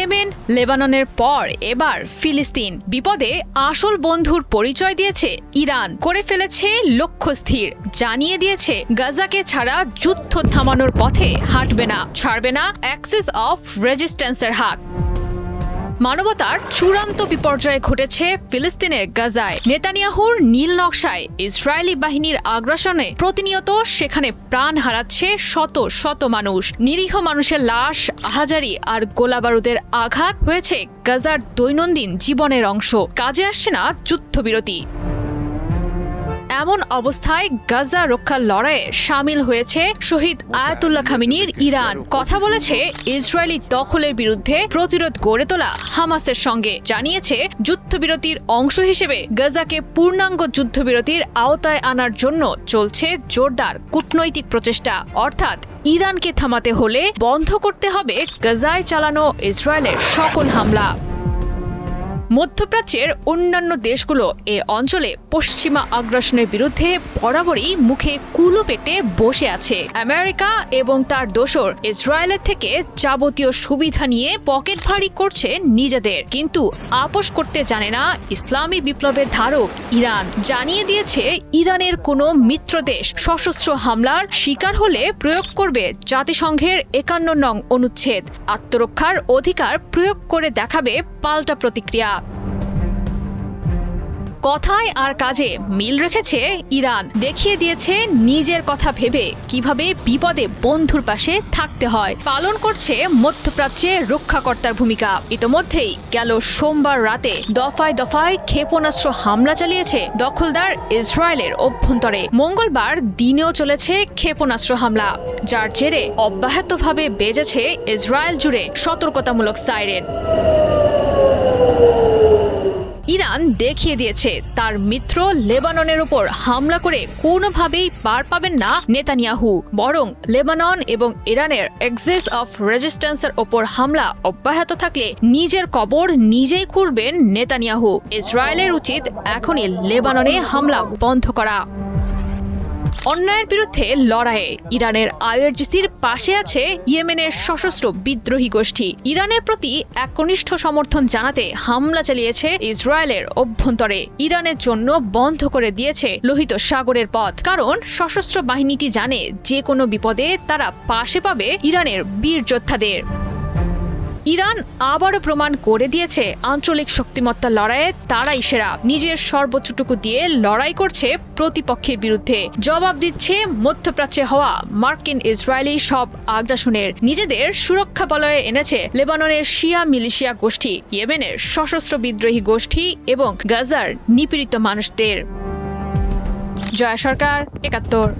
Yemen, লেবাননের পর এবার ফিলিস্তিন। বিপদে আসল বন্ধুর পরিচয় দিয়েছে ইরান, করে ফেলেছে লক্ষ্য স্থির, জানিয়ে দিয়েছে গাজাকে ছাড়া যুদ্ধ থামানোর পথে হাঁটবে না, ছাড়বে না অ্যাক্সিস অফ রেজিস্ট্যান্সের হাত। মানবতার চূড়ান্ত বিপর্যয় ঘটেছে ফিলিস্তিনের গাজায়। নেতানিয়াহুর নীল নকশায় ইসরায়েলি বাহিনীর আগ্রাসনে প্রতিনিয়ত সেখানে প্রাণ হারাচ্ছে শত শত মানুষ। নিরীহ মানুষের লাশ, আহাজারি আর গোলাবারুদের আঘাত হয়েছে গাজার দৈনন্দিন জীবনের অংশ। কাজে আসছে না যুদ্ধবিরতি। এমন অবস্থায় গাজা রক্ষার লড়াইয়ে সামিল হয়েছে শহীদ আয়াতুল্লাহ খামেনির ইরান। কথা বলেছে ইসরায়েলি দখলের বিরুদ্ধে প্রতিরোধ গড়ে তোলা হামাসের সঙ্গে। জানিয়েছে যুদ্ধবিরতির অংশ হিসেবে গাজাকে পূর্ণাঙ্গ যুদ্ধবিরতির আওতায় আনার জন্য চলছে জোরদার কূটনৈতিক প্রচেষ্টা। অর্থাৎ ইরানকে থামাতে হলে বন্ধ করতে হবে গাজায় চালানো ইসরায়েলের সকল হামলা। মধ্যপ্রাচ্যের অন্যান্য দেশগুলো এ অঞ্চলে পশ্চিমা আগ্রাসনের বিরুদ্ধে বরাবরই মুখে কুলো পেটে বসে আছে। আমেরিকা এবং তার দোসর ইসরায়েলের থেকে যাবতীয় সুবিধা নিয়ে পকেট ভারী করছে নিজেদের, কিন্তু আপোষ করতে জানে না ইসলামী বিপ্লবের ধারক ইরান। জানিয়ে দিয়েছে ইরানের কোনো মিত্র দেশ সশস্ত্র হামলার শিকার হলে প্রয়োগ করবে জাতিসংঘের 51 নং অনুচ্ছেদ। আত্মরক্ষার অধিকার প্রয়োগ করে দেখাবে পাল্টা প্রতিক্রিয়া। কথায় আর কাজে মিল রেখেছে ইরান। দেখিয়ে দিয়েছে নিজের কথা ভেবে কিভাবে বিপদে বন্ধুর পাশে থাকতে হয়। পালন করছে মধ্যপ্রাচ্যে রক্ষাকর্তার ভূমিকা। ইতোমধ্যেই গেল সোমবার রাতে দফায় দফায় ক্ষেপণাস্ত্র হামলা চালিয়েছে দখলদার ইসরায়েলের অভ্যন্তরে। মঙ্গলবার দিনেও চলেছে ক্ষেপণাস্ত্র হামলা, যার জেরে অব্যাহতভাবে বেজেছে ইসরায়েল জুড়ে সতর্কতামূলক সাইরেন। ইরান দেখিয়ে দিয়েছে তার মিত্র লেবাননের উপর হামলা করে কোনোভাবেই পার পাবেন না নেতানিয়াহু। বরং লেবানন এবং ইরানের অ্যাক্সিস অফ রেজিস্ট্যান্সের ওপর হামলা অব্যাহত থাকলে নিজের কবর নিজেই খুঁড়বেন নেতানিয়াহু। ইসরায়েলের উচিত এখনই লেবাননে হামলা বন্ধ করা। অন্যায়ের বিরুদ্ধে লড়াইয়ে ইরানের আইআরজিসির পাশে আছে ইয়েমেনের সশস্ত্র বিদ্রোহী গোষ্ঠী। ইরানের প্রতি একনিষ্ঠ সমর্থন জানাতে হামলা চালিয়েছে ইসরায়েলের অভ্যন্তরে। ইরানের জন্য বন্ধ করে দিয়েছে লোহিত সাগরের পথ, কারণ সশস্ত্র বাহিনীটি জানে যে কোনো বিপদে তারা পাশে পাবে ইরানের বীর যোদ্ধাদের। ইরান আবারও প্রমাণ করে দিয়েছে আঞ্চলিক শক্তিমত্তার লড়াইয়ে তারাই সেরা। নিজের সর্বোচ্চটুকু দিয়ে লড়াই করছে প্রতিপক্ষের বিরুদ্ধে, জবাব দিচ্ছে মধ্যপ্রাচ্যে হওয়া মার্কিন ইসরায়েলি সব আগ্রাসনের। নিজেদের সুরক্ষা বলয়ে এনেছে লেবাননের শিয়া মিলিশিয়া গোষ্ঠী, ইয়েমেনের সশস্ত্র বিদ্রোহী গোষ্ঠী এবং গাজার নিপীড়িত মানুষদের। জয়া সরকার, ৭১।